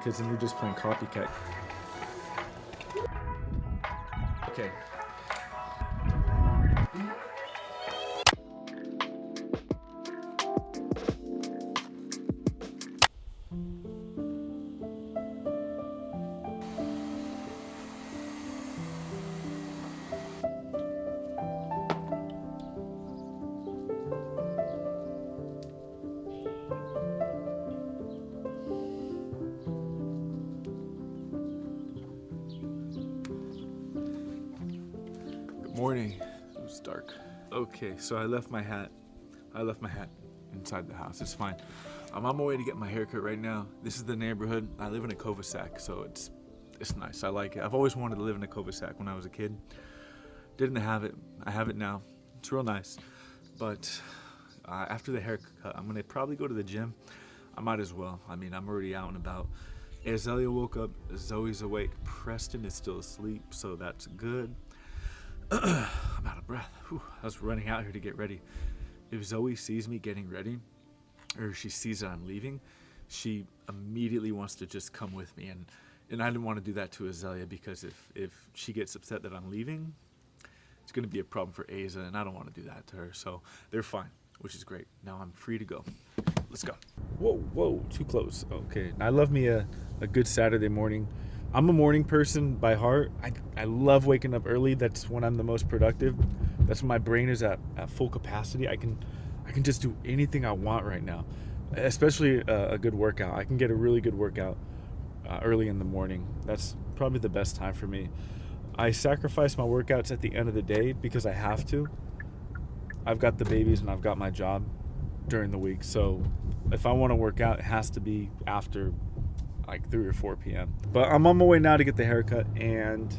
because then you're just playing copycat. Okay. Morning. It was dark. Okay, so I left my hat inside the house. It's fine. I'm on my way to get my haircut right now. This is the neighborhood. I live in a cul-de-sac, so it's nice. I like it. I've always wanted to live in a cul-de-sac when I was a kid. Didn't have it. I have it now. It's real nice. But after the haircut, I'm gonna probably go to the gym. I might as well. I mean, I'm already out and about. Azalea woke up. Zoe's awake. Preston is still asleep, so that's good. I'm out of breath. Whew, I was running out here to get ready. If Zoe sees me getting ready, or she sees that I'm leaving, she immediately wants to just come with me. And I didn't want to do that to Azalea, because if she gets upset that I'm leaving, it's going to be a problem for Aza, and I don't want to do that to her. So they're fine, which is great. Now I'm free to go. Let's go. Whoa, too close. Okay, I love me a good Saturday morning. I'm a morning person by heart. I love waking up early. That's when I'm the most productive. That's when my brain is at full capacity. I can just do anything I want right now, especially a good workout. I can get a really good workout early in the morning. That's probably the best time for me. I sacrifice my workouts at the end of the day because I have to. I've got the babies and I've got my job during the week. So if I want to work out, it has to be after like 3 or 4 p.m. But I'm on my way now to get the haircut, and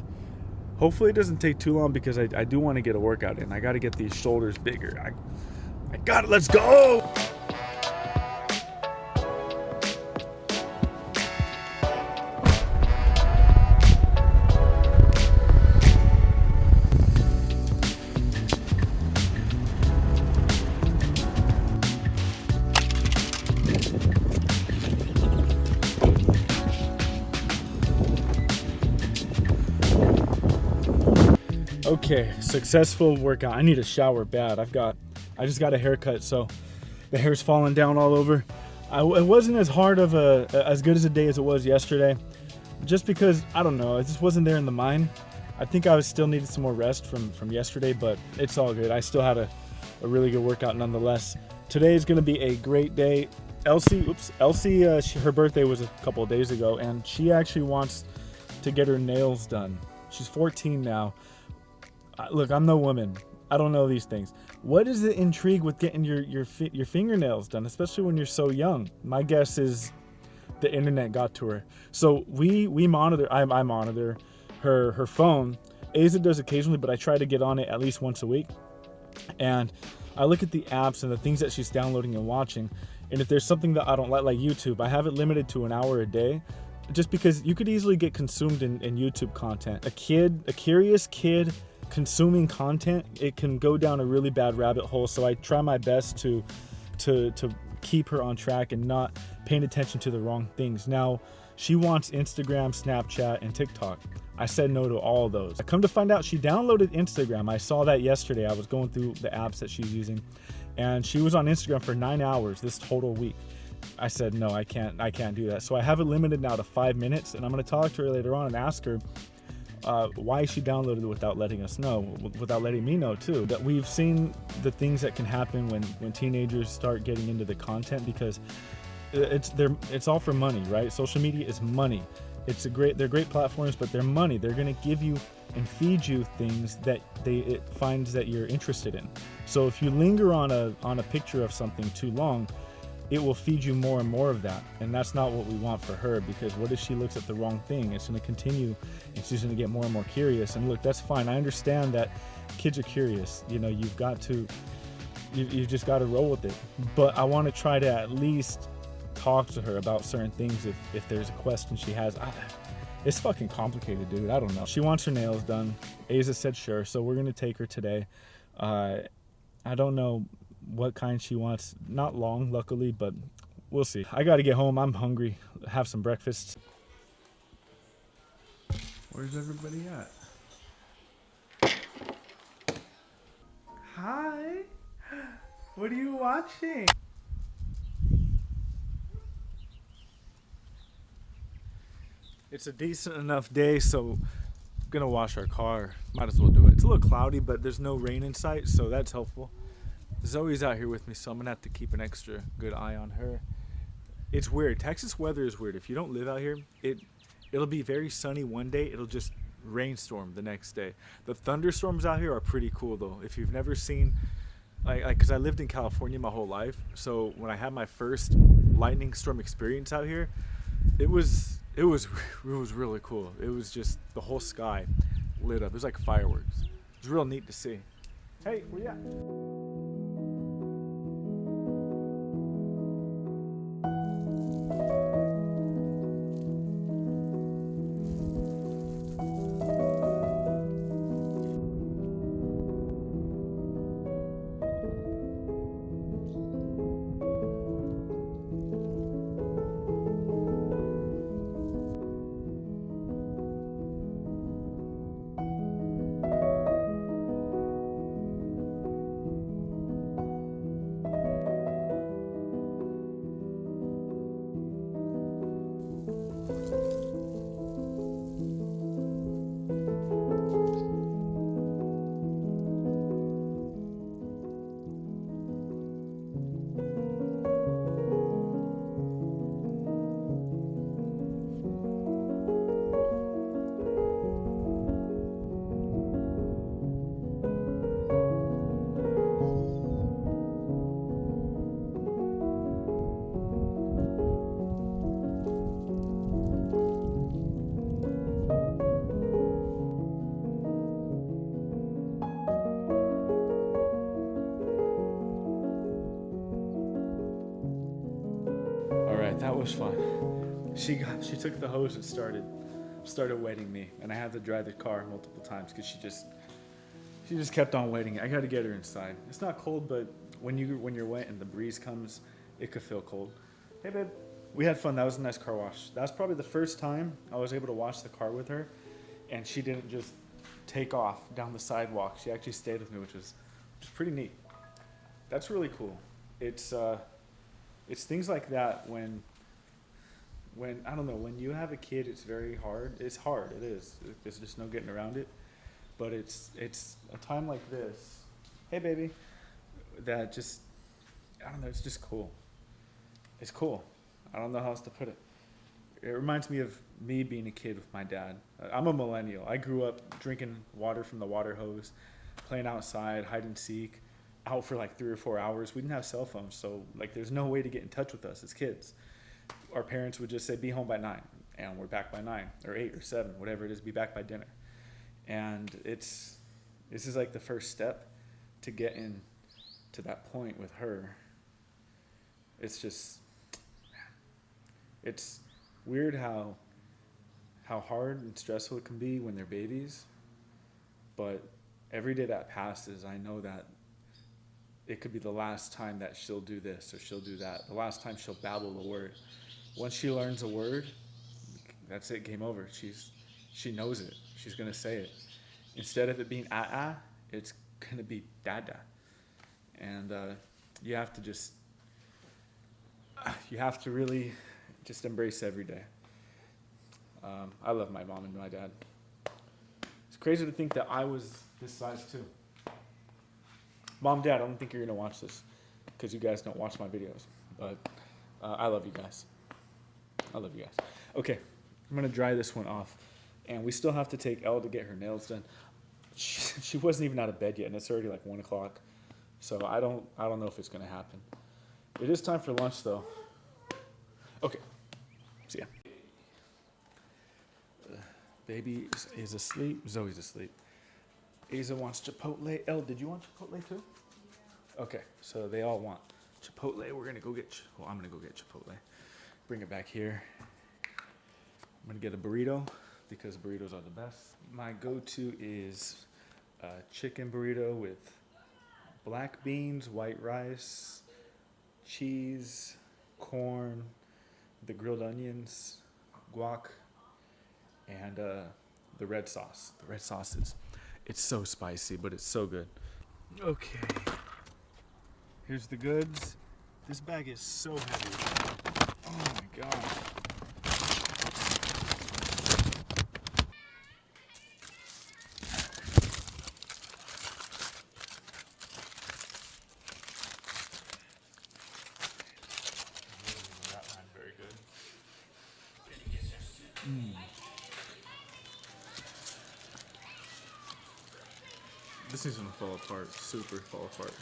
hopefully it doesn't take too long, because I do want to get a workout in. I got to get these shoulders bigger. I got it. Let's go. Okay, successful workout. I need a shower bad. I just got a haircut, so the hair's falling down all over. It wasn't as hard of as good as a day as it was yesterday, just because, I don't know, it just wasn't there in the mind. I think I still needed some more rest from yesterday, but it's all good. I still had a really good workout nonetheless. Today is going to be a great day. Elsie, her birthday was a couple of days ago, and she actually wants to get her nails done. She's 14 now. Look, I'm no woman. I don't know these things. What is the intrigue with getting your fingernails done, especially when you're so young? My guess is the internet got to her. So we monitor. I monitor her phone. Aza does occasionally, but I try to get on it at least once a week. And I look at the apps and the things that she's downloading and watching. And if there's something that I don't like YouTube, I have it limited to an hour a day, just because you could easily get consumed in YouTube content. A curious kid consuming content, it can go down a really bad rabbit hole. So I try my best to keep her on track and not paying attention to the wrong things. Now, she wants Instagram, Snapchat, and TikTok. I said no to all of those. I come to find out she downloaded Instagram. I saw that yesterday. I was going through the apps that she's using, and she was on Instagram for 9 hours this total week. I said, no, I can't do that. So I have it limited now to 5 minutes, and I'm going to talk to her later on and ask her why she downloaded it without letting us know, without letting me know too. That we've seen the things that can happen when teenagers start getting into the content, because it's all for money, right? Social media is money. They're great platforms, but they're money. They're going to give you and feed you things that it finds that you're interested in. So if you linger on a picture of something too long, it will feed you more and more of that. And that's not what we want for her, because what if she looks at the wrong thing? It's going to continue, and she's going to get more and more curious. And look, that's fine. I understand that kids are curious. You know, you've just got to roll with it. But I want to try to at least talk to her about certain things if there's a question she has. It's fucking complicated, dude. I don't know. She wants her nails done. Aza said sure, so we're going to take her today. I don't know what kind she wants. Not long, luckily, but we'll see. I got to get home. I'm hungry. Have some breakfast. Where's everybody at? Hi. What are you watching? It's a decent enough day, so I'm gonna wash our car. Might as well do it. It's a little cloudy, but there's no rain in sight, so that's helpful. Zoe's out here with me, so I'm gonna have to keep an extra good eye on her. It's weird. Texas weather is weird. If you don't live out here, it'll be very sunny one day. It'll just rainstorm the next day. The thunderstorms out here are pretty cool though. If you've never seen, because I lived in California my whole life, so when I had my first lightning storm experience out here, it was really cool. It was just the whole sky lit up. It was like fireworks. It was real neat to see. Hey, where you at? All right, that was fun. She took the hose and started wetting me, and I had to dry the car multiple times because she just kept on wetting it. I got to get her inside. It's not cold, but when you're wet and the breeze comes, it could feel cold. Hey babe, we had fun. That was a nice car wash. That was probably the first time I was able to wash the car with her, and she didn't just take off down the sidewalk. She actually stayed with me, which was pretty neat. That's really cool. It's things like that when I don't know, when you have a kid, it's very hard. It's hard. It is. There's just no getting around it. But it's a time like this. Hey baby, that just, I don't know. It's just cool. It's cool. I don't know how else to put it. It reminds me of me being a kid with my dad. I'm a millennial. I grew up drinking water from the water hose, playing outside, hide and seek, out for like 3 or 4 hours. We didn't have cell phones, so like there's no way to get in touch with us as kids. Our parents would just say, be home by 9, and we're back by 9 or 8 or 7, whatever it is, be back by dinner. And this is like the first step to getting to that point with her. It's just, it's weird how hard and stressful it can be when they're babies, but every day that passes, I know that it could be the last time that she'll do this or she'll do that, the last time she'll babble a word. Once she learns a word, that's it, game over. She knows it. She's going to say it. Instead of it being it's going to be dada. And you have to really just embrace every day. I love my mom and my dad. It's crazy to think that I was this size too. Mom, Dad, I don't think you're going to watch this because you guys don't watch my videos. But I love you guys. I love you guys. Okay, I'm going to dry this one off. And we still have to take Elle to get her nails done. She wasn't even out of bed yet, and it's already like 1 o'clock. So I don't know if it's going to happen. It is time for lunch, though. Okay, see ya. Baby is asleep. Zoe's asleep. Asa wants Chipotle. Elle, did you want Chipotle too? Okay, so they all want Chipotle. We're going to go get, I'm going to go get Chipotle. Bring it back here. I'm going to get a burrito because burritos are the best. My go-to is a chicken burrito with black beans, white rice, cheese, corn, the grilled onions, guac, and the red sauce. The red sauce it's so spicy, but it's so good. Okay. Here's the goods. This bag is so heavy. Oh my god. That line very good. This is gonna fall apart, super fall apart.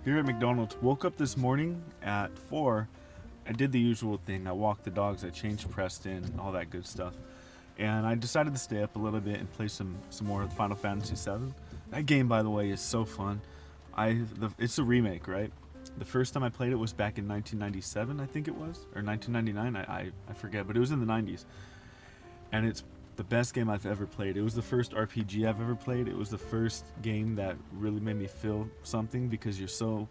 Here at McDonald's, woke up this morning at 4. I did the usual thing. I walked the dogs, I changed Preston, all that good stuff. And I decided to stay up a little bit and play some more Final Fantasy VII. That game, by the way, is so fun. It's a remake, right? The first time I played it was back in 1997, I think it was, or 1999, I forget, but it was in the 90s. And it's the best game I've ever played. It was the first RPG I've ever played. It was the first game that really made me feel something because you're so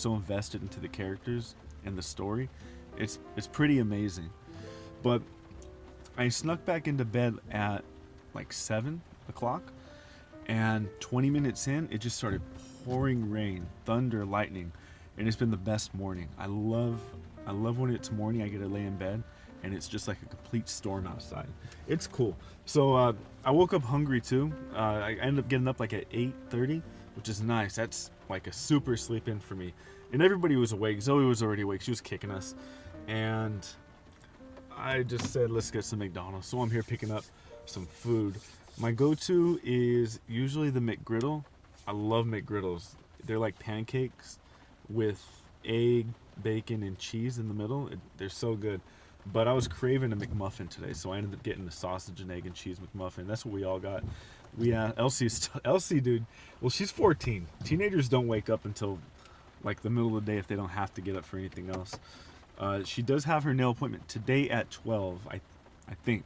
invested into the characters and the story. It's pretty amazing. But I snuck back into bed at like 7 o'clock, and 20 minutes in, it just started pouring rain, thunder, lightning, and it's been the best morning. I love when it's morning. I get to lay in bed and it's just like a complete storm outside. It's cool. So I woke up hungry too. I ended up getting up like at 8:30, which is nice. That's like a super sleep in for me. And everybody was awake. Zoe was already awake. She was kicking us. And I just said, let's get some McDonald's. So I'm here picking up some food. My go-to is usually the McGriddle. I love McGriddles. They're like pancakes with egg, bacon, and cheese in the middle. They're so good. But I was craving a McMuffin today, so I ended up getting the sausage and egg and cheese McMuffin. That's what we all got. Elsie, dude. Well, she's 14. Teenagers don't wake up until like the middle of the day if they don't have to get up for anything else. She does have her nail appointment today at 12. I think.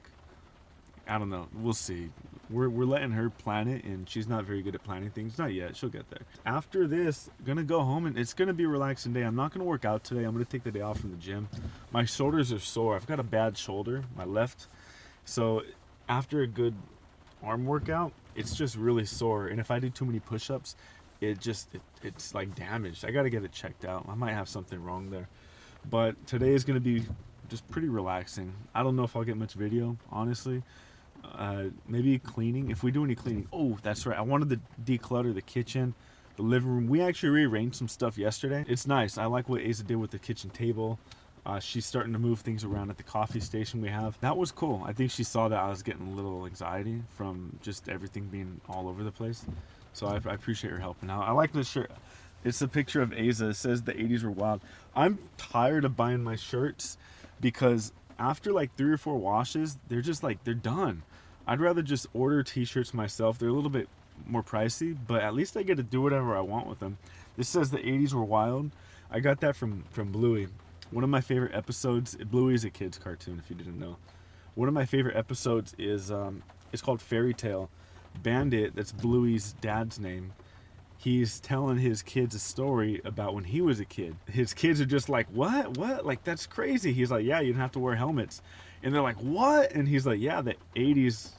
I don't know. We'll see. We're letting her plan it, and she's not very good at planning things. Not yet. She'll get there. After this, gonna go home, and it's gonna be a relaxing day. I'm not gonna work out today. I'm gonna take the day off from the gym. My shoulders are sore. I've got a bad shoulder, my left. So after a good arm workout, it's just really sore. And if I do too many push-ups, it's like damaged. I gotta get it checked out. I might have something wrong there. But today is gonna be just pretty relaxing. I don't know if I'll get much video, honestly. Maybe cleaning, if we do any cleaning. Oh, that's right. I wanted to declutter the kitchen, the living room. We actually rearranged some stuff yesterday. It's nice. I like what Asa did with the kitchen table. She's starting to move things around at the coffee station we have. That was cool. I think she saw that I was getting a little anxiety from just everything being all over the place. So I appreciate her helping out. I like this shirt. It's a picture of Asa. It says the 80s were wild. I'm tired of buying my shirts because after like 3 or 4 washes, they're done. I'd rather just order t-shirts myself. They're a little bit more pricey, but at least I get to do whatever I want with them. This says the 80s were wild. I got that from Bluey. One of my favorite episodes, Bluey is a kid's cartoon if you didn't know. One of my favorite episodes is it's called Fairy Tale. Bandit, that's Bluey's dad's name. He's telling his kids a story about when he was a kid. His kids are just like, what? Like, that's crazy. He's like, yeah, you didn't have to wear helmets. And they're like, what? And he's like, yeah, the 80s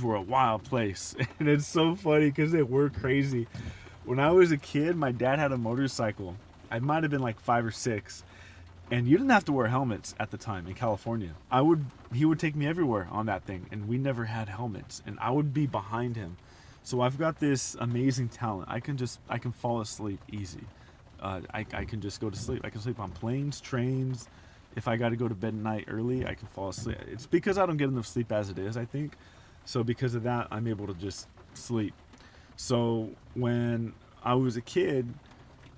were a wild place. And it's so funny because they were crazy. When I was a kid, my dad had a motorcycle. I might have been like 5 or 6. And you didn't have to wear helmets at the time in California. He would take me everywhere on that thing, and we never had helmets, and I would be behind him. So I've got this amazing talent. I can fall asleep easy. I can just go to sleep. I can sleep on planes, trains. If I got to go to bed at night early, I can fall asleep. It's because I don't get enough sleep as it is, I think. So because of that, I'm able to just sleep. So when I was a kid,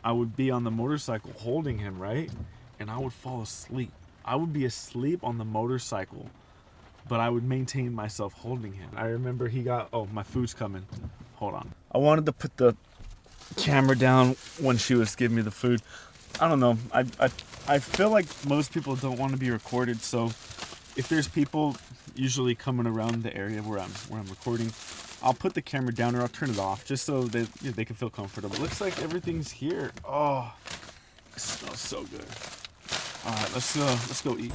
I would be on the motorcycle holding him, right? And I would fall asleep. I would be asleep on the motorcycle, but I would maintain myself holding him. I remember oh, my food's coming. Hold on. I wanted to put the camera down when she was giving me the food. I don't know. I feel like most people don't want to be recorded, so if there's people usually coming around the area where I'm recording, I'll put the camera down or I'll turn it off just so they can feel comfortable. It looks like everything's here. Oh, it smells so good. All right, let's go eat.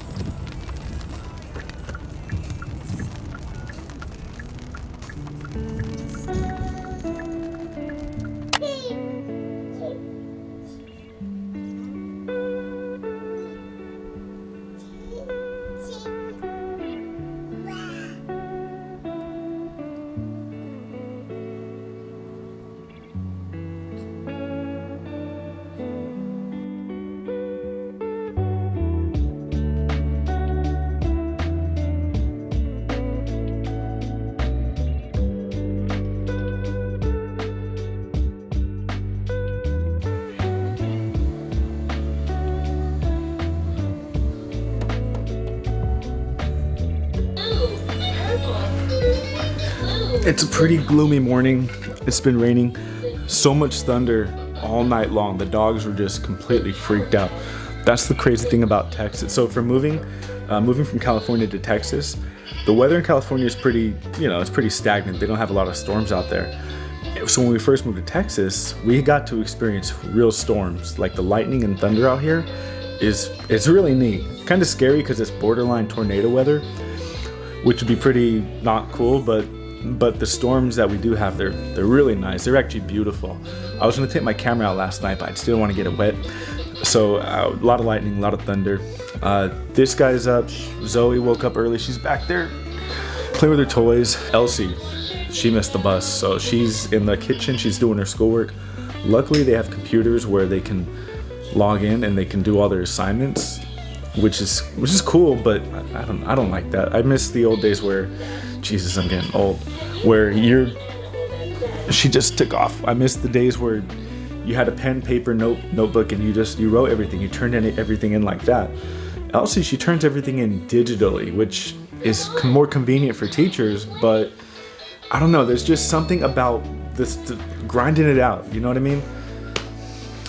It's a pretty gloomy morning. It's been raining. So much thunder all night long. The dogs were just completely freaked out. That's the crazy thing about Texas. So for moving from California to Texas, the weather in California is pretty, it's pretty stagnant. They don't have a lot of storms out there. So when we first moved to Texas, we got to experience real storms. Like the lightning and thunder out here it's really neat. Kind of scary because it's borderline tornado weather, which would be pretty not cool, but the storms that we do have, they're really nice. They're actually beautiful. I was gonna take my camera out last night, but I just didn't want to get it wet. So a lot of lightning, a lot of thunder. This guy's up. Zoe woke up early. She's back there playing with her toys. Elsie, she missed the bus, so she's in the kitchen. She's doing her schoolwork. Luckily, they have computers where they can log in and they can do all their assignments, which is cool. But I don't like that. I miss the old days where, Jesus, I'm getting old, where she just took off. I miss the days where you had a pen, paper, notebook, and you wrote everything. You turned everything in like that. Elsie, she turns everything in digitally, which is more convenient for teachers, but I don't know. There's just something about this grinding it out. You know what I mean?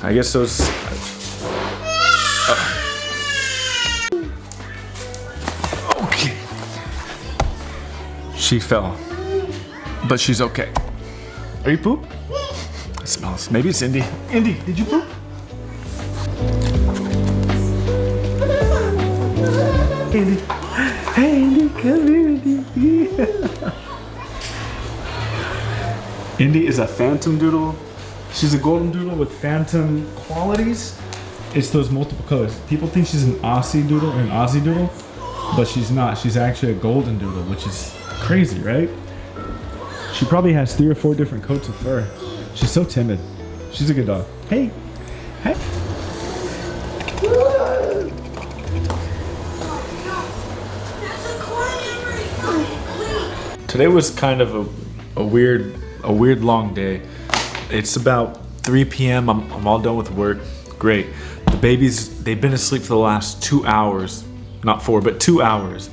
I guess those. Okay. She fell, but she's okay. Are you poop? It smells. Maybe it's Indy. Indy, did you poop? Indy. Hey, Indy, come here, Indy. Indy is a phantom doodle. She's a golden doodle with phantom qualities. It's those multiple colors. People think she's an Aussie doodle or an Aussie doodle, but she's not. She's actually a golden doodle, which is crazy, right? She probably has 3 or 4 different coats of fur. She's so timid. She's a good dog. Hey. Hey. Today was kind of a weird long day. It's about 3 p.m. I'm all done with work. Great. The babies, they've been asleep for the last 2 hours. Not 4, but 2 hours.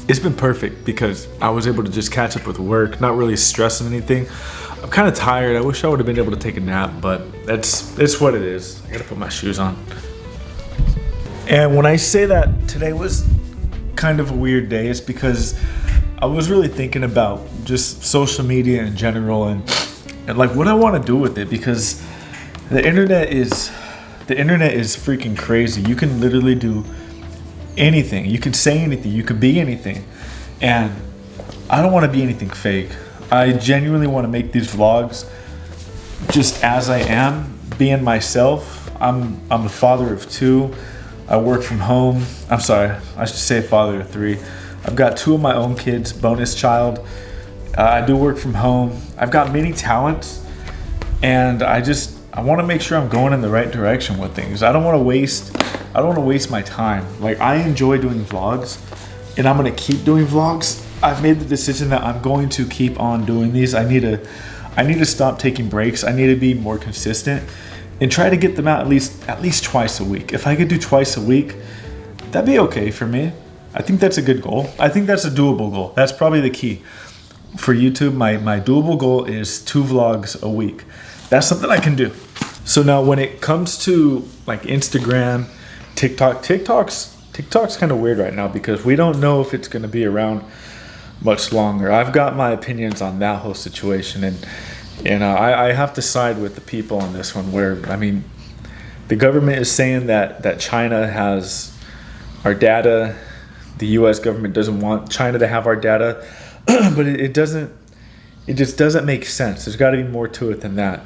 It's been perfect because I was able to just catch up with work, not really stressing anything. I'm kind of tired. I wish I would have been able to take a nap, but it's what it is. I gotta put my shoes on. And when I say that today was kind of a weird day, it's because I was really thinking about just social media in general and like what I want to do with it, because the internet is freaking crazy. You can literally do anything. You can say anything. You can be anything. And I don't want to be anything fake. I genuinely want to make these vlogs just as I am, being myself. I'm a father of 2. I work from home. I'm sorry, I should say father of 3. I've got 2 of my own kids, bonus child. I do work from home. I've got many talents, and I want to make sure I'm going in the right direction with things. I don't want to waste my time. Like, I enjoy doing vlogs, and I'm going to keep doing vlogs. I've made the decision that I'm going to keep on doing these. I need to stop taking breaks. I need to be more consistent and try to get them out at least twice a week. If I could do twice a week, that'd be okay for me. I think that's a good goal. I think that's a doable goal. That's probably the key. For YouTube, my doable goal is 2 vlogs a week. That's something I can do. So now when it comes to like Instagram, TikTok's kind of weird right now because we don't know if it's going to be around much longer. I've got my opinions on that whole situation, and I have to side with the people on this one where, I mean, the government is saying that China has our data. The US government doesn't want China to have our data. But it just doesn't make sense. There's got to be more to it than that.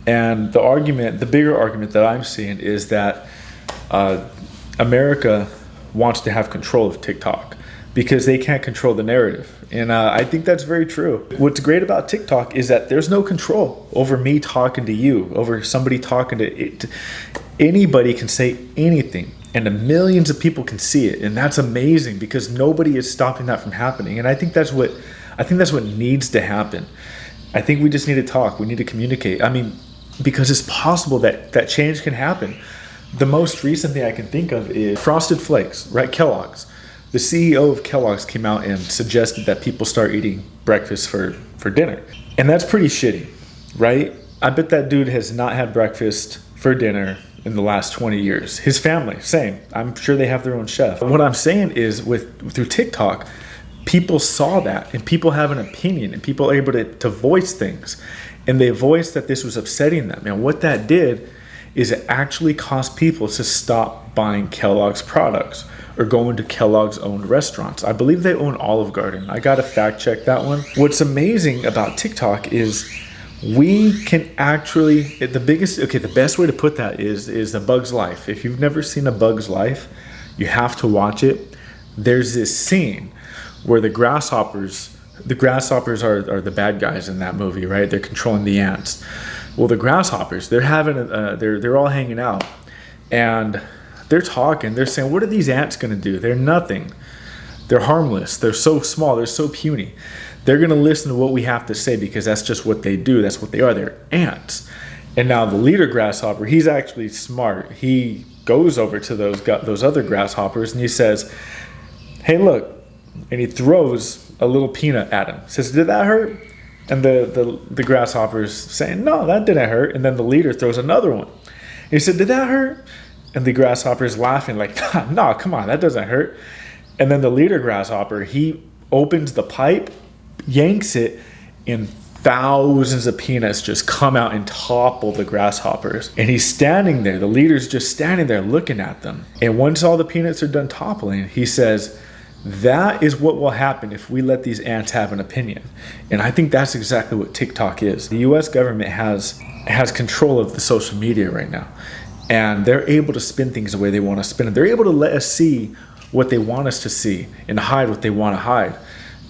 And the bigger argument that I'm seeing is that America wants to have control of TikTok because they can't control the narrative. And I think that's very true. What's great about TikTok is that there's no control over me talking to you, over somebody talking to it. Anybody can say anything, and millions of people can see it, and that's amazing because nobody is stopping that from happening. And I think that's what needs to happen. I think we just need to talk. We need to communicate. I mean, because it's possible that change can happen. The most recent thing I can think of is Frosted Flakes, right? Kellogg's. The CEO of Kellogg's came out and suggested that people start eating breakfast for dinner, and that's pretty shitty, right? I bet that dude has not had breakfast for dinner in the last 20 years. His family, same. I'm sure they have their own chef. What I'm saying is through TikTok, people saw that, and people have an opinion, and people are able to voice things. And they voiced that this was upsetting them. And what that did is it actually caused people to stop buying Kellogg's products or going to Kellogg's owned restaurants. I believe they own Olive Garden. I gotta fact check that one. What's amazing about TikTok is we can actually, the best way to put that is A Bug's Life. If you've never seen A Bug's Life, you have to watch it. There's this scene where the grasshoppers are the bad guys in that movie, right? They're controlling the ants. Well, the grasshoppers, they're all hanging out, and they're talking. They're saying, what are these ants gonna do? They're nothing. They're harmless. They're so small. They're so puny. They're going to listen to what we have to say because that's just what they do. That's what they are. They're ants. And now the leader grasshopper, he's actually smart. He goes over to those other grasshoppers and he says, hey, look. And he throws a little peanut at him. Says, did that hurt? And the grasshopper's saying, no, that didn't hurt. And then the leader throws another one. And he said, did that hurt? And the grasshopper's laughing like, no, come on, that doesn't hurt. And then the leader grasshopper, he opens the pipe, yanks it, and thousands of peanuts just come out and topple the grasshoppers. And he's standing there. The leader's just standing there looking at them. And once all the peanuts are done toppling, he says, that is what will happen if we let these ants have an opinion. And I think that's exactly what TikTok is. The US government has control of the social media right now. And they're able to spin things the way they want to spin it. They're able to let us see what they want us to see and hide what they want to hide.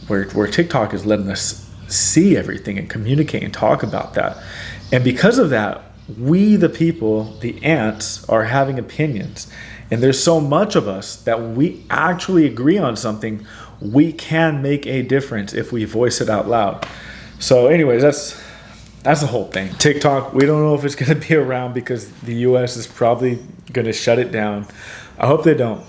Where TikTok is letting us see everything and communicate and talk about that. And because of that, we, the people, the ants, are having opinions. And there's so much of us that we actually agree on something, we can make a difference if we voice it out loud. So anyways, that's the whole thing. TikTok, we don't know if it's going to be around because the US is probably going to shut it down. I hope they don't.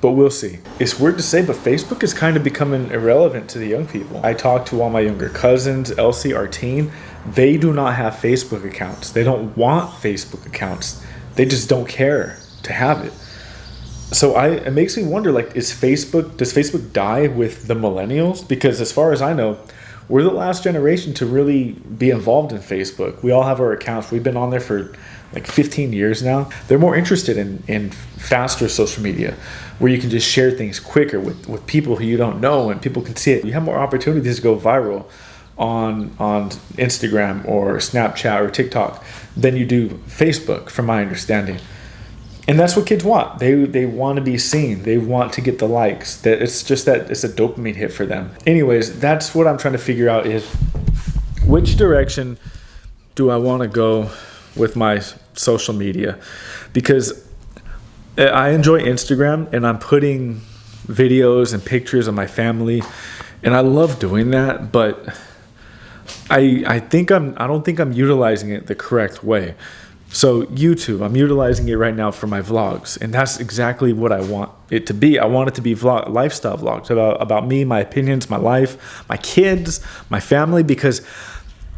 But we'll see. It's weird to say, but Facebook is kind of becoming irrelevant to the young people. I talk to all my younger cousins, Elsie, our teen. They do not have Facebook accounts. They don't want Facebook accounts. They just don't care to have it. So it makes me wonder, like, does Facebook die with the millennials? Because as far as I know, we're the last generation to really be involved in Facebook. We all have our accounts. We've been on there for like 15 years now. They're more interested in faster social media where you can just share things quicker with people who you don't know and people can see it. You have more opportunities to go viral on Instagram or Snapchat or TikTok than you do Facebook, from my understanding. And that's what kids want. They want to be seen. They want to get the likes. That it's just that it's a dopamine hit for them. Anyways, that's what I'm trying to figure out, is which direction do I want to go with my social media? Because I enjoy Instagram, and I'm putting videos and pictures of my family, and I love doing that, but I don't think I'm utilizing it the correct way. So YouTube, I'm utilizing it right now for my vlogs, and that's exactly what I want it to be. I want it to be lifestyle vlogs about me, my opinions, my life, my kids, my family, because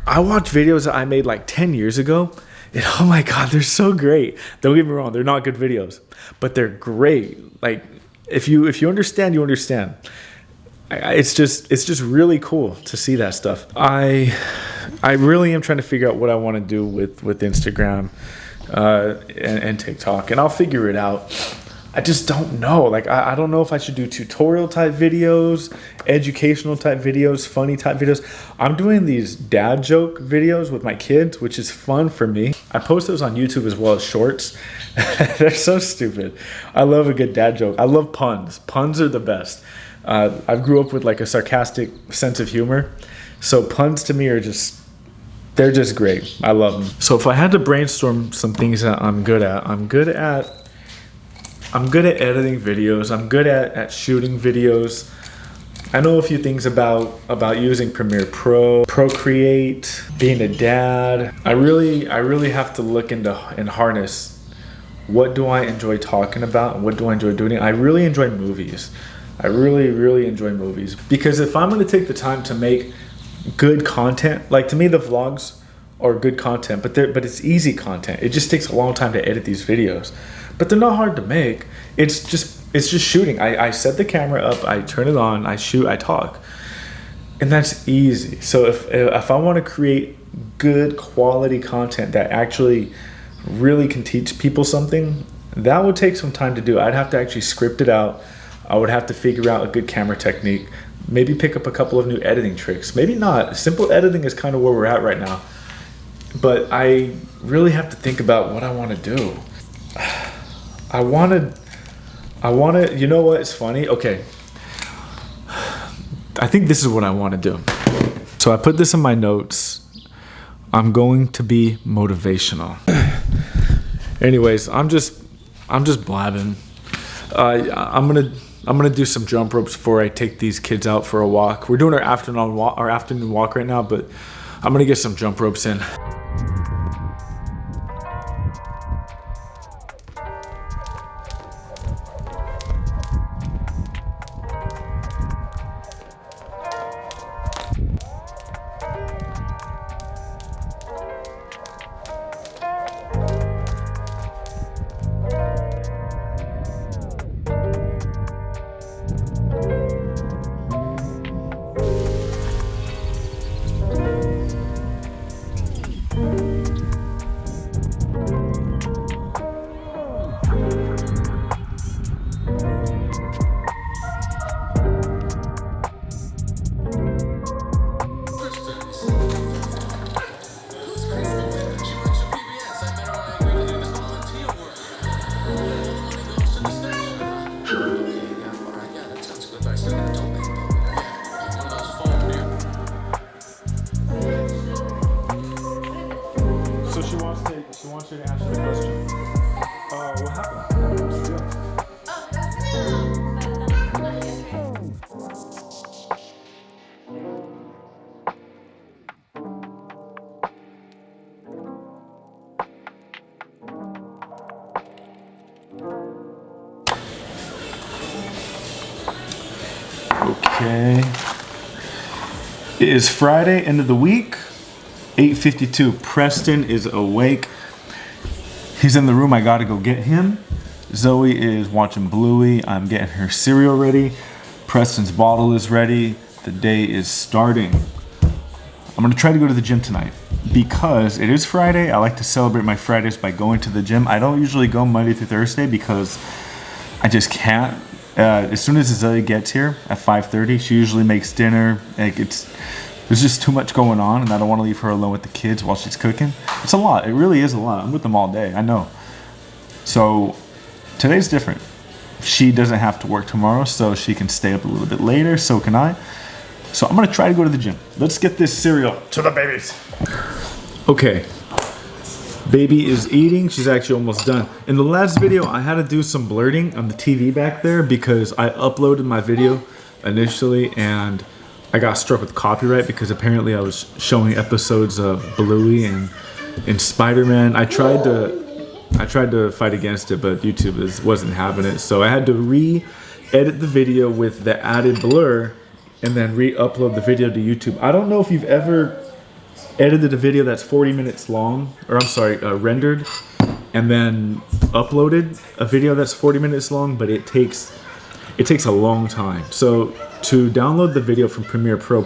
I watch videos that I made like 10 years ago, and oh my God, they're so great. Don't get me wrong, they're not good videos, but they're great. Like, if you understand, you understand. It's just really cool to see that stuff. I really am trying to figure out what I want to do with Instagram and TikTok, and I'll figure it out. I just don't know. Like, I don't know if I should do tutorial type videos, educational type videos, funny type videos. I'm doing these dad joke videos with my kids, which is fun for me. I post those on YouTube as well as shorts. They're so stupid. I love a good dad joke. I love puns. Puns are the best. I grew up with like a sarcastic sense of humor. So puns to me are they're just great. I love them. So if I had to brainstorm some things that I'm good at editing videos. I'm good at shooting videos. I know a few things about using Premiere Pro, Procreate, being a dad. I really have to look into and harness what do I enjoy talking about and what do I enjoy doing. I really enjoy movies. I really enjoy movies, because if I'm going to take the time to make good content, like, to me the vlogs are good content, but it's easy content. It just takes a long time to edit these videos, but they're not hard to make. It's just shooting. I set the camera up, I turn it on, I shoot, I talk, and that's easy. So if I want to create good quality content that actually really can teach people something, that would take some time to do. I'd have to actually script it out. I would have to figure out a good camera technique, maybe pick up a couple of new editing tricks. Maybe not. Simple editing is kind of where we're at right now. But I really have to think about what I want to do. I want to, you know what, it's funny? Okay. I think this is what I want to do. So I put this in my notes. I'm going to be motivational. Anyways, I'm just blabbing. I'm gonna do some jump ropes before I take these kids out for a walk. We're doing our afternoon walk right now, but I'm gonna get some jump ropes in. She wants you to answer the question. What happened? What's the deal? Okay. It is Friday, end of the week. 8:52. Preston is awake. He's in the room. I gotta go get him. Zoe is watching Bluey. I'm getting her cereal ready. Preston's bottle is ready. The day is starting. I'm gonna try to go to the gym tonight because it is Friday. I like to celebrate my Fridays by going to the gym. I don't usually go Monday through Thursday because I just can't. As soon as Zoe gets here at 5:30, she usually makes dinner. There's there's just too much going on, and I don't want to leave her alone with the kids while she's cooking. It's a lot. It really is a lot. I'm with them all day. I know. So today's different. She doesn't have to work tomorrow, so she can stay up a little bit later. So can I. So I'm going to try to go to the gym. Let's get this cereal to the babies. Okay. Baby is eating. She's actually almost done. In the last video, I had to do some blurting on the TV back there because I uploaded my video initially and I got struck with copyright because apparently I was showing episodes of Bluey and Spider-Man. I tried to fight against it, but YouTube wasn't having it. So I had to re-edit the video with the added blur and then re-upload the video to YouTube. I don't know if you've ever edited a video that's 40 minutes long, or I'm sorry, rendered, and then uploaded a video that's 40 minutes long, but it takes a long time. So to download the video from Premiere Pro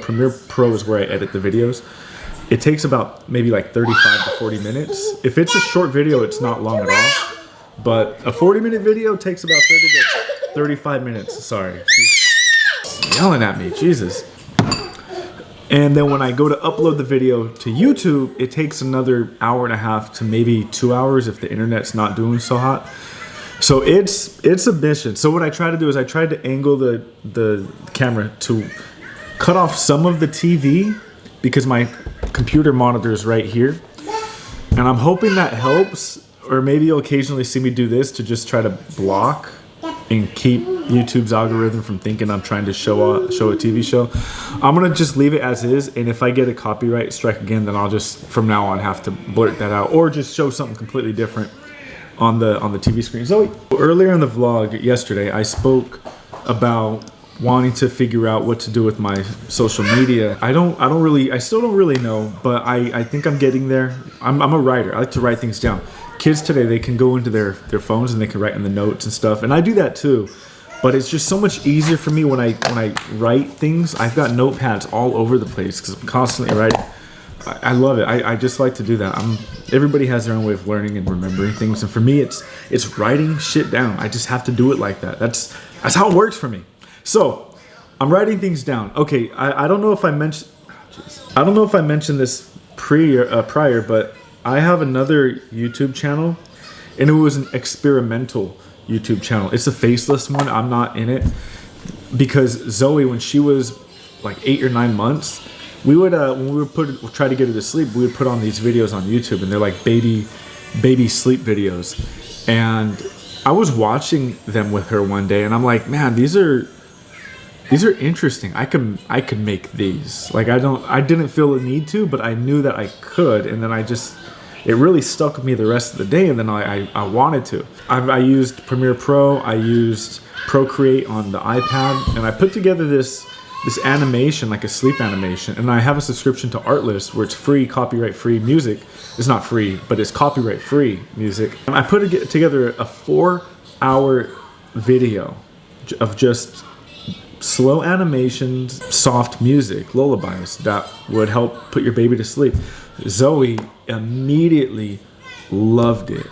is where I edit the videos. It takes about maybe like 35 to 40 minutes. If it's a short video, it's not long at all. But a 40-minute video takes about 30 to 35 minutes. Sorry. She's yelling at me. Jesus. And then when I go to upload the video to YouTube, it takes another hour and a half to maybe 2 hours if the internet's not doing so hot. So it's a mission. So what I try to do is I tried to angle the camera to cut off some of the TV because my computer monitor is right here. And I'm hoping that helps, or maybe you'll occasionally see me do this to just try to block and keep YouTube's algorithm from thinking I'm trying to show a TV show. I'm gonna just leave it as is, and if I get a copyright strike again, then I'll just from now on have to blurt that out or just show something completely different on the TV screen. So earlier in the vlog yesterday, I spoke about wanting to figure out what to do with my social media. I still don't really know, but I think I'm getting there. I'm a writer. I like to write things down. Kids today, they can go into their phones and they can write in the notes and stuff, and I do that too. But it's just so much easier for me when I write things. I've got notepads all over the place because I'm constantly writing. I love it. I just like to do that. Everybody has their own way of learning and remembering things, and for me, it's writing shit down. I just have to do it like that. That's how it works for me. So I'm writing things down. Okay, I don't know if I mentioned. I don't know if I mentioned this prior, but I have another YouTube channel, and it was an experimental YouTube channel. It's a faceless one. I'm not in it because Zoe, when she was like 8 or 9 months, we would when we would try to get her to sleep, we would put on these videos on YouTube, and they're like baby sleep videos. And I was watching them with her one day, and I'm like, man, these are interesting. I could make these. Like I didn't feel the need to, but I knew that I could, and then it really stuck with me the rest of the day, and then I wanted to. I used Premiere Pro, I used Procreate on the iPad, and I put together this animation, like a sleep animation, and I have a subscription to Artlist where it's free, copyright-free music. It's not free, but it's copyright-free music. And I put together a 4-hour video of just slow animations, soft music, lullabies that would help put your baby to sleep. Zoe immediately loved it.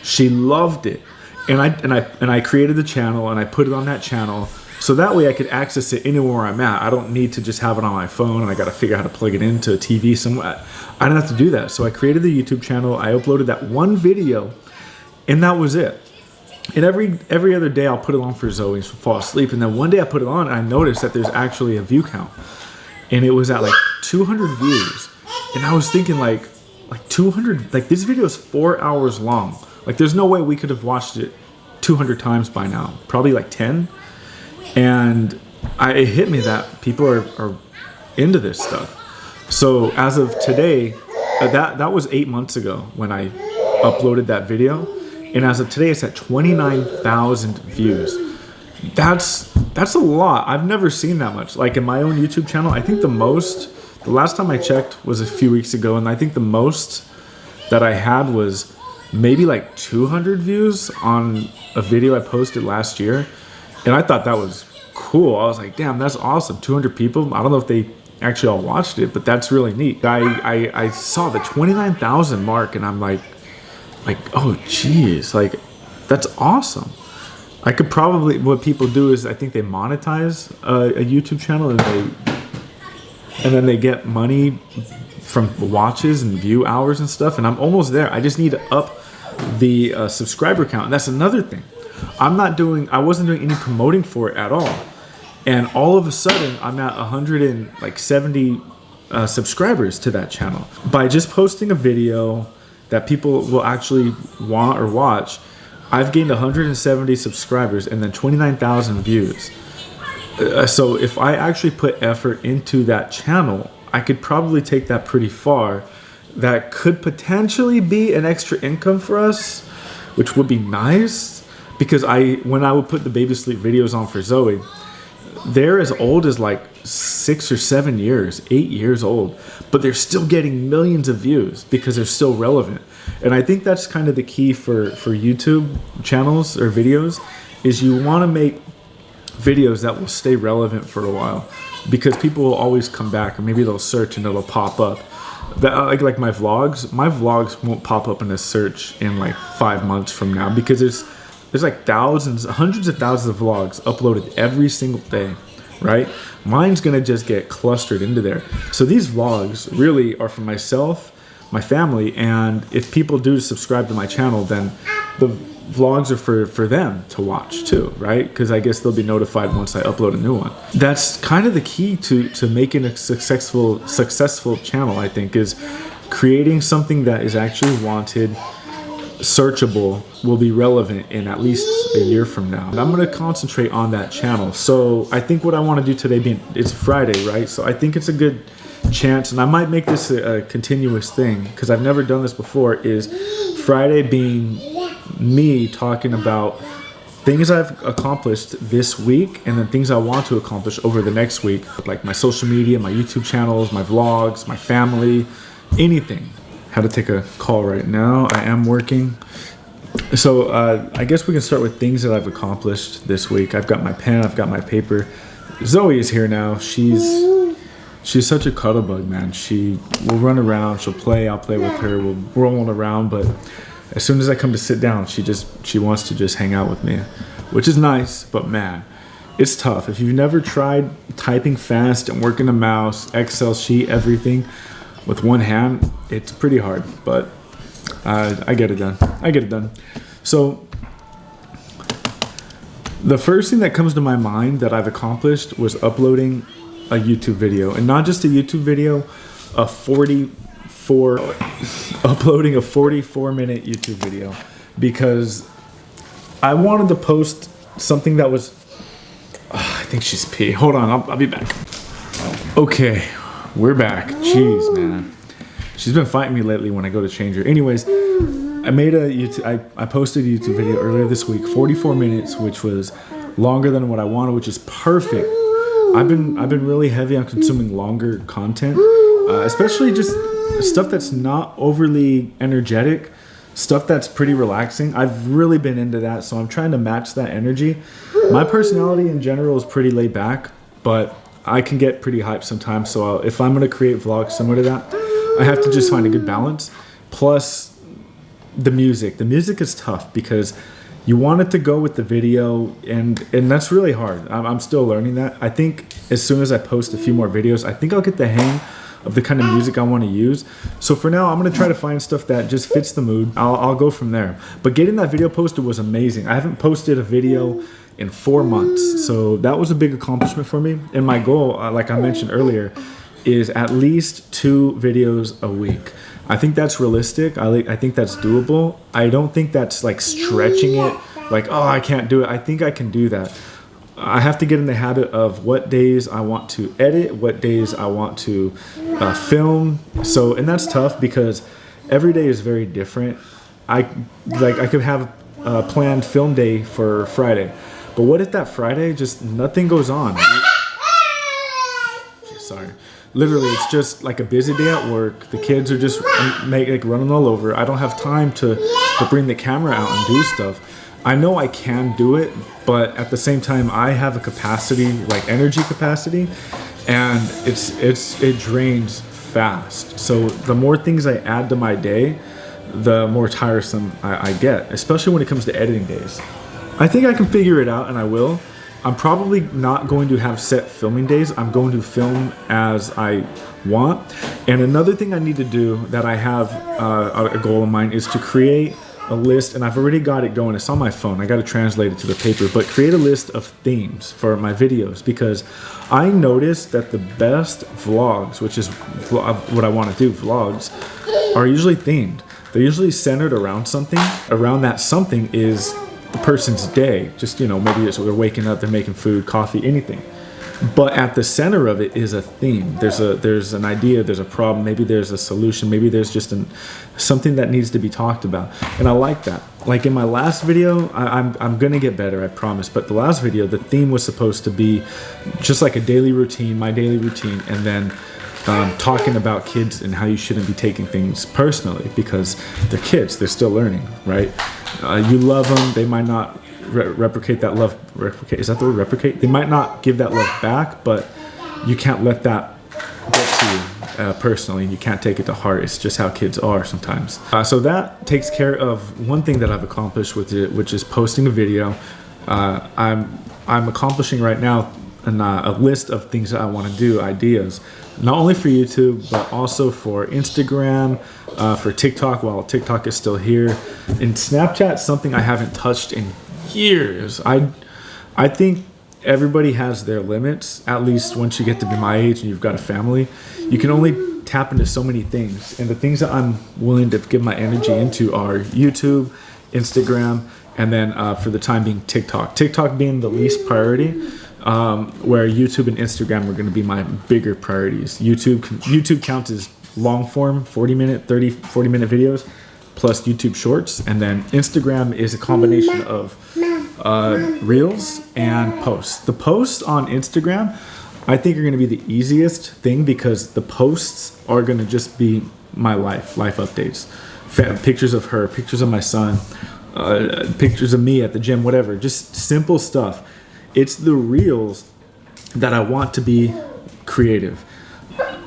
She loved it, and I created the channel and I put it on that channel so that way I could access it anywhere I'm at. I don't need to just have it on my phone and I got to figure out how to plug it into a TV somewhere. I don't have to do that. So I created the YouTube channel. I uploaded that one video, and that was it. And every other day I'll put it on for Zoe and she'll fall asleep. And then one day I put it on and I noticed that there's actually a view count, and it was at like 200 views. And I was thinking like 200, like this video is 4 hours long. Like there's no way we could have watched it 200 times by now, probably like 10. And it hit me that people are into this stuff. So as of today, that was 8 months ago when I uploaded that video. And as of today, it's at 29,000 views. That's a lot. I've never seen that much. Like in my own YouTube channel, I think the last time I checked was a few weeks ago, and I think the most that I had was maybe like 200 views on a video I posted last year. And I thought that was cool. I was like, damn, that's awesome. 200 people. I don't know if they actually all watched it, but that's really neat. I saw the 29,000 mark, and I'm like, oh geez, like that's awesome. I could probably, what people do is I think they monetize a YouTube channel, and and then they get money from watches and view hours and stuff, and I'm almost there. I just need to up the subscriber count. And that's another thing. I wasn't doing any promoting for it at all. And all of a sudden, I'm at 170 subscribers to that channel. By just posting a video that people will actually want or watch, I've gained 170 subscribers and then 29,000 views. So if I actually put effort into that channel, I could probably take that pretty far. That could potentially be an extra income for us, which would be nice, because when I would put the baby sleep videos on for Zoe, they're as old as like 6 or 7 years, 8 years old, but they're still getting millions of views because they're still relevant. And I think that's kind of the key for YouTube channels or videos, is you want to make videos that will stay relevant for a while, because people will always come back, or maybe they'll search and it'll pop up. Like my vlogs won't pop up in a search in like 5 months from now, because there's like hundreds of thousands of vlogs uploaded every single day, right? Mine's gonna just get clustered into there. So these vlogs really are for myself, my family, and if people do subscribe to my channel, then the vlogs are for them to watch too, right? Because I guess they'll be notified once I upload a new one. That's kind of the key to making a successful channel, I think, is creating something that is actually wanted, searchable, will be relevant in at least a year from now. And I'm going to concentrate on that channel. So I think what I want to do today, it's Friday, right? So I think it's a good chance, and I might make this a continuous thing, because I've never done this before, is Friday being me talking about things I've accomplished this week, and then things I want to accomplish over the next week, like my social media, my YouTube channels, my vlogs, my family, anything. How to take a call right now. I am working. So I guess we can start with things that I've accomplished this week. I've got my pen, I've got my paper. Zoe is here now. She's such a cuddle bug, man. She will run around, she'll play, I'll play with her, we'll roll around, but as soon as I come to sit down, she wants to just hang out with me, which is nice, but man, it's tough. If you've never tried typing fast and working a mouse, Excel sheet, everything with one hand, it's pretty hard, but I get it done. So the first thing that comes to my mind that I've accomplished was uploading a YouTube video, and not just a YouTube video, uploading a 44-minute YouTube video, because I wanted to post something that was, I think she's pee. Hold on, I'll be back. Okay, we're back. Jeez, man. She's been fighting me lately when I go to change her. Anyways, I posted a YouTube video earlier this week, 44 minutes, which was longer than what I wanted, which is perfect. I've been really heavy on consuming longer content, especially just stuff that's not overly energetic, stuff that's pretty relaxing. I've really been into that, so I'm trying to match that energy. My personality in general is pretty laid back, but I can get pretty hyped sometimes, so if I'm going to create vlogs similar to that, I have to just find a good balance. Plus, the music is tough, because you want it to go with the video, and that's really hard. I'm still learning that. I think as soon as I post a few more videos, I think I'll get the hang of the kind of music I want to use. So for now, I'm going to try to find stuff that just fits the mood. I'll go from there. But getting that video posted was amazing. I haven't posted a video in 4 months, so that was a big accomplishment for me. And my goal, like I mentioned earlier, is at least 2 videos a week. I think that's realistic. I think that's doable. I don't think that's like stretching it, like, oh, I can't do it. I think I can do that. I have to get in the habit of what days I want to edit, what days I want to film. So, and that's tough, because every day is very different. I could have a planned film day for Friday, but what if that Friday just nothing goes on? Sorry. Literally, it's just like a busy day at work. The kids are just running all over. I don't have time to bring the camera out and do stuff. I know I can do it, but at the same time, I have a capacity, like energy capacity, and it drains fast. So the more things I add to my day, the more tiresome I get, especially when it comes to editing days. I think I can figure it out, and I will. I'm probably not going to have set filming days. I'm going to film as I want. And another thing I need to do that I have a goal of mine is to create a list, and I've already got it going. It's on my phone. I got to translate it to the paper, but create a list of themes for my videos, because I noticed that the best vlogs, which is what I want to do, vlogs, are usually themed. They're usually centered around something. Around that something is the person's day. Just, you know, maybe it's they're waking up, they're making food, coffee, anything. But at the center of it is a theme. There's an idea, there's a problem, maybe there's a solution, maybe there's just something that needs to be talked about. And I like that. Like in my last video, I'm gonna get better, I promise. But the last video, the theme was supposed to be just like a daily routine, my daily routine, and then talking about kids and how you shouldn't be taking things personally, because they're kids, they're still learning, right? You love them, they might not replicate that love. Is that the word, replicate? They might not give that love back, but you can't let that get to you personally. You can't take it to heart. It's just how kids are sometimes. So that takes care of one thing that I've accomplished with it, which is posting a video. I'm accomplishing right now a list of things that I want to do, ideas, not only for YouTube, but also for Instagram, for TikTok, while TikTok is still here. And Snapchat, something I haven't touched in years. I think everybody has their limits, at least once you get to be my age and you've got a family. You can only tap into so many things, and the things that I'm willing to give my energy into are YouTube, Instagram, and then for the time being TikTok. TikTok being the least priority, where YouTube and Instagram are going to be my bigger priorities. YouTube counts as long form, 40-minute videos, plus YouTube Shorts, and then Instagram is a combination of Reels and posts. The posts on Instagram, I think, are going to be the easiest thing, because the posts are going to just be my life updates, pictures of her, pictures of my son, pictures of me at the gym, whatever, just simple stuff. It's the Reels that I want to be creative,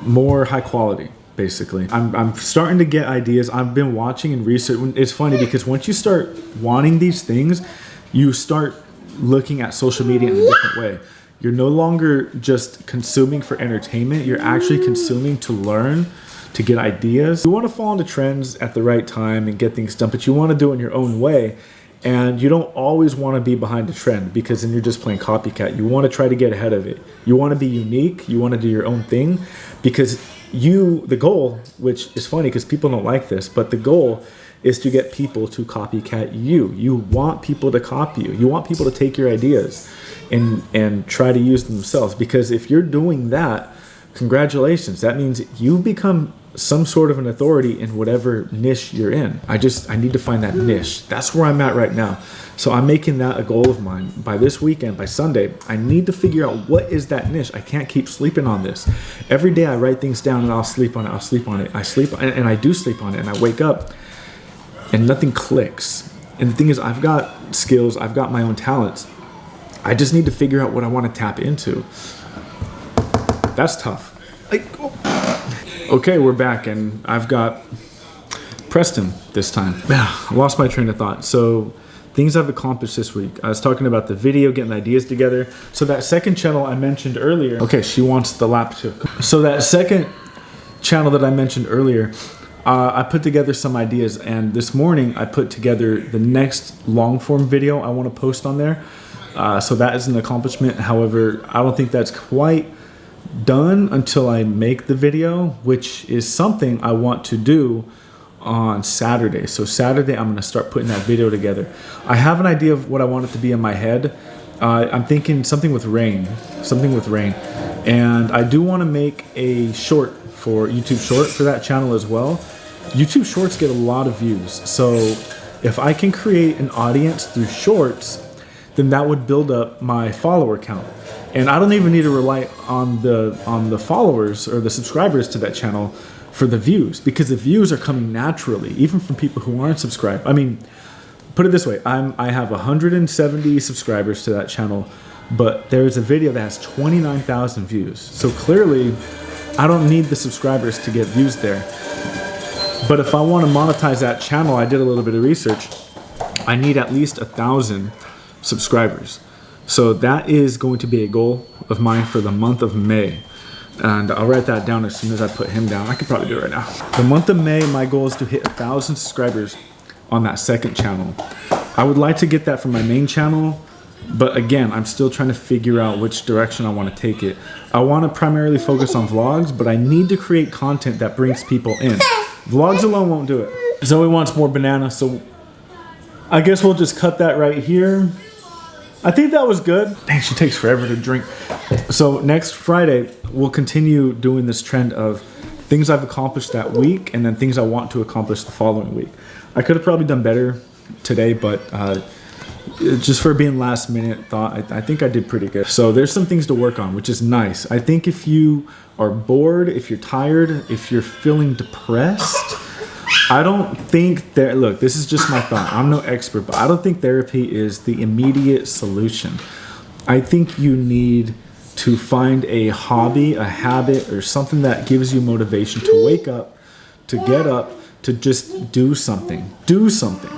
more high quality. Basically, I'm starting to get ideas. I've been watching and researching. It's funny because once you start wanting these things, you start looking at social media in a different way. You're no longer just consuming for entertainment. You're actually consuming to learn, to get ideas. You want to fall into trends at the right time and get things done, but you want to do it in your own way. And you don't always want to be behind a trend, because then you're just playing copycat. You want to try to get ahead of it. You want to be unique. You want to do your own thing, because the goal, which is funny because people don't like this, but the goal is to get people to copycat you. You want people to copy you. You want people to take your ideas and try to use them themselves, because if you're doing that, congratulations. That means you've become some sort of an authority in whatever niche you're in. I need to find that niche. That's where I'm at right now. So I'm making that a goal of mine. By this weekend, by Sunday, I need to figure out what is that niche. I can't keep sleeping on this. Every day I write things down and I'll sleep on it. I sleep and I do sleep on it, and I wake up and nothing clicks. And the thing is, I've got skills, I've got my own talents. I just need to figure out what I want to tap into. That's tough. Okay, we're back, and I've got Preston this time. I lost my train of thought. So things I've accomplished this week. I was talking about the video, getting ideas together. So that second channel I mentioned earlier. Okay, she wants the lap too. So that second channel that I mentioned earlier, I put together some ideas, and this morning I put together the next long form video I want to post on there. So that is an accomplishment. However, I don't think that's quite done until I make the video, which is something I want to do on Saturday. So Saturday I'm going to start putting that video together. I have an idea of what I want it to be in my head. I'm thinking something with rain, and I do want to make a short for YouTube Short for that channel as well. YouTube Shorts get a lot of views, so if I can create an audience through Shorts, then that would build up my follower count. And I don't even need to rely on the followers or the subscribers to that channel for the views, because the views are coming naturally, even from people who aren't subscribed. I mean, put it this way, I have 170 subscribers to that channel, but there's a video that has 29,000 views. So clearly, I don't need the subscribers to get views there. But if I want to monetize that channel, I did a little bit of research, I need at least 1,000 subscribers. So that is going to be a goal of mine for the month of May. And I'll write that down as soon as I put him down. I could probably do it right now. The month of May, my goal is to hit 1,000 subscribers on that second channel. I would like to get that from my main channel, but again, I'm still trying to figure out which direction I want to take it. I want to primarily focus on vlogs, but I need to create content that brings people in. Vlogs alone won't do it. Zoe wants more banana, so I guess we'll just cut that right here. I think that was good. Dang, she takes forever to drink. So next Friday, we'll continue doing this trend of things I've accomplished that week and then things I want to accomplish the following week. I could have probably done better today, but just for being last minute thought, I think I did pretty good. So there's some things to work on, which is nice. I think if you are bored, if you're tired, if you're feeling depressed, I don't think that, look, this is just my thought. I'm no expert, but I don't think therapy is the immediate solution. I think you need to find a hobby, a habit, or something that gives you motivation to wake up, to get up, to just do something. Do something.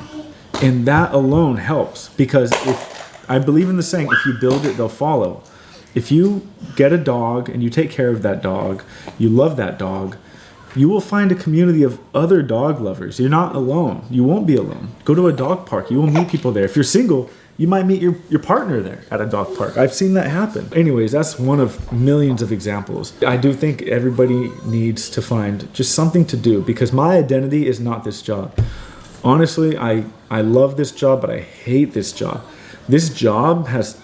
And that alone helps, because if I believe in the saying, if you build it, they'll follow. If you get a dog and you take care of that dog, you love that dog, you will find a community of other dog lovers. You're not alone. You won't be alone. Go to a dog park. You will meet people there. If you're single, you might meet your partner there at a dog park. I've seen that happen. Anyways, that's one of millions of examples. I do think everybody needs to find just something to do, because my identity is not this job. Honestly, I love this job, but I hate this job. This job has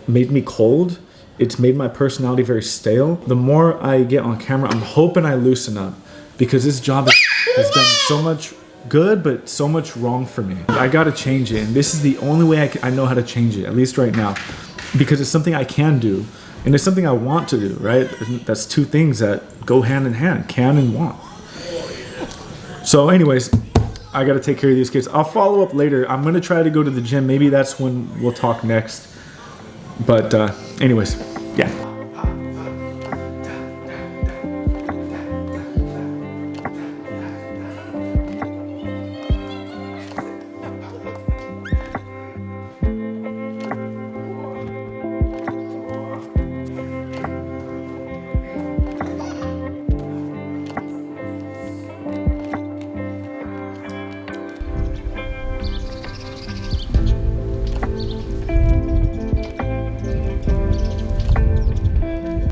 made me cold. It's made my personality very stale. The more I get on camera, I'm hoping I loosen up, because this job has done so much good, but so much wrong for me. I gotta change it, and this is the only way I know how to change it, at least right now, because it's something I can do, and it's something I want to do, right? That's two things that go hand in hand, can and want. So anyways, I gotta take care of these kids. I'll follow up later. I'm gonna try to go to the gym. Maybe that's when we'll talk next. But anyways, yeah.